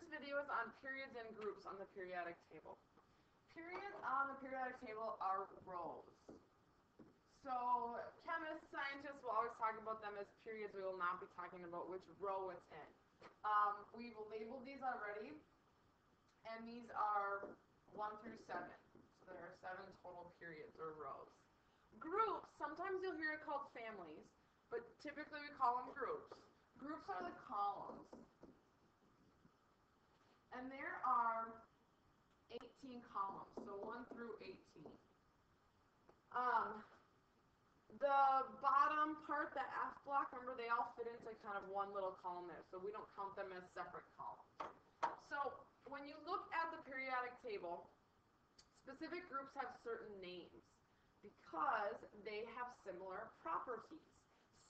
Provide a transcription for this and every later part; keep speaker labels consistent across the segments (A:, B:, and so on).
A: video is on periods and groups on the periodic table. Periods on the periodic table are rows. So chemists, scientists will always talk about them as periods. We will not be talking about which row it's in. We've labeled these already, and these are 1 through 7. So there are 7 total periods or rows. Groups, sometimes you'll hear it called families, but typically we call them groups. Groups are the columns. And there are 18 columns, so 1 through 18. The bottom part, the F block, remember they all fit into kind of one little column there, so we don't count them as separate columns. So when you look at the periodic table, specific groups have certain names because they have similar properties.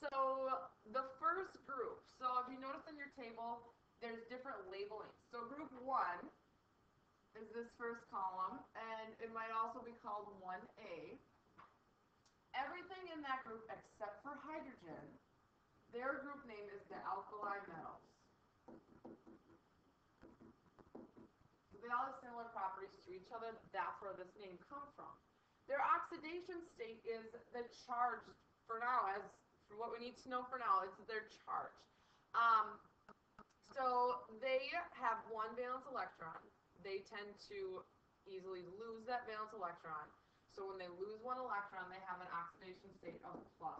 A: So the first group, so if you notice in your table, there's different labeling. So group 1 is this first column, and it might also be called 1A. Everything in that group except for hydrogen, their group name is the alkali metals. So they all have similar properties to each other. That's where this name comes from. Their oxidation state is the charge for now, as for what we need to know for now, it's their charge. So they have 1 valence electron. They tend to easily lose that valence electron. So when they lose 1 electron, they have an oxidation state of +1.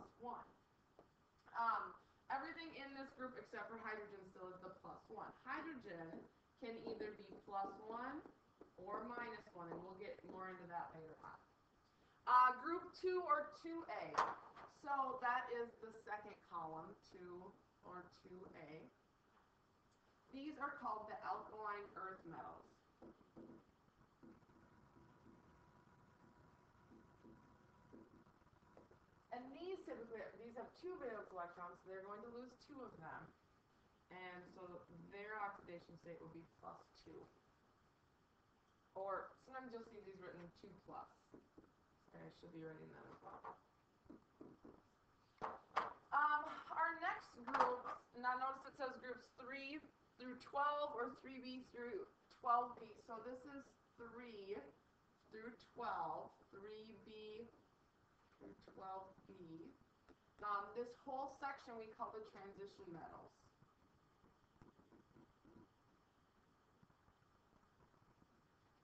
A: Everything in this group except for hydrogen still is the +1. Hydrogen can either be +1 or -1, and we'll get more into that later on. Group 2 or 2A. So that is the second column, 2 or 2A. These are called the alkaline earth metals. And these have 2 valence electrons, so they're going to lose 2 of them. And so their oxidation state will be +2. Or sometimes you'll see these written 2+. Sorry, I should be writing that as well. Our next group, now notice it says groups 3 through 12 or 3B through 12B. So this is 3 through 12, 3B through 12B. This whole section we call the transition metals.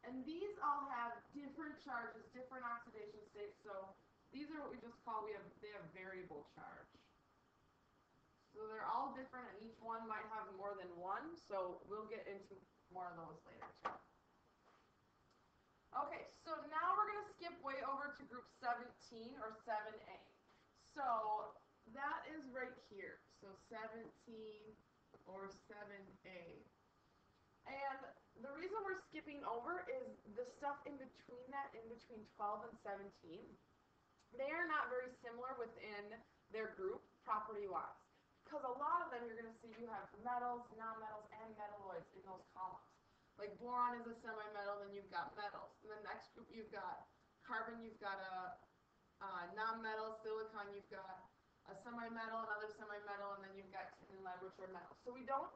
A: And these all have different charges, different oxidation states. So these are what we just call, they have variable charge. So they're all different, and each one might have more than 1. So we'll get into more of those later too. Okay, so now we're going to skip way over to group 17 or 7A. So that is right here. So 17 or 7A. And the reason we're skipping over is the stuff in between that, in between 12 and 17. They are not very similar within their group property-wise. Because a lot of them you're going to see you have metals, nonmetals, and metalloids in those columns. Like boron is a semi-metal, then you've got metals. In the next group you've got carbon, you've got a non-metal, silicon, you've got a semi-metal, another semi-metal, and then you've got tin and lead, which are metals. So we don't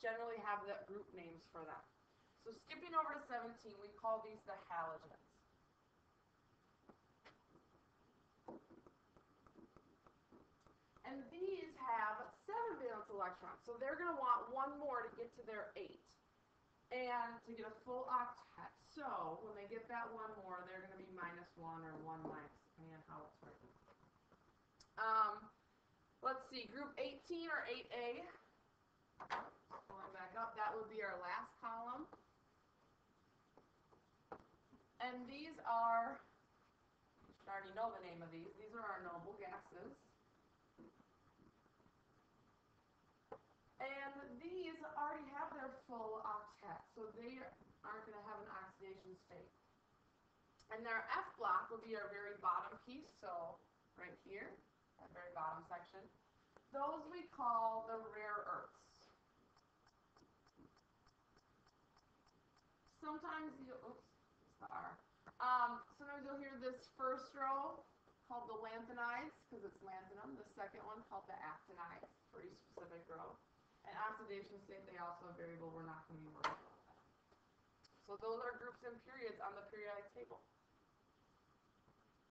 A: generally have the group names for them. So skipping over to 17, we call these the halogens. And these have 7 valence electrons, so they're going to want 1 more to get to their 8. And to get a full octet. So when they get that 1 more, they're going to be -1 or 1 minus, depending on how it's written. Let's see, group 18 or 8A. Going back up, that would be our last column. And these are, you should already know the name of these. These are our noble gases. And these already have their full octet, so they aren't going to have an oxidation state. And their F block will be our very bottom piece, so right here, that very bottom section. Those we call the rare earths. Sometimes sometimes you'll hear this first row called the lanthanides, because it's lanthanum. The second one called the actinides for each specific row. And oxidation state, they also have variable. We're not going to be worried about that. So those are groups and periods on the periodic table.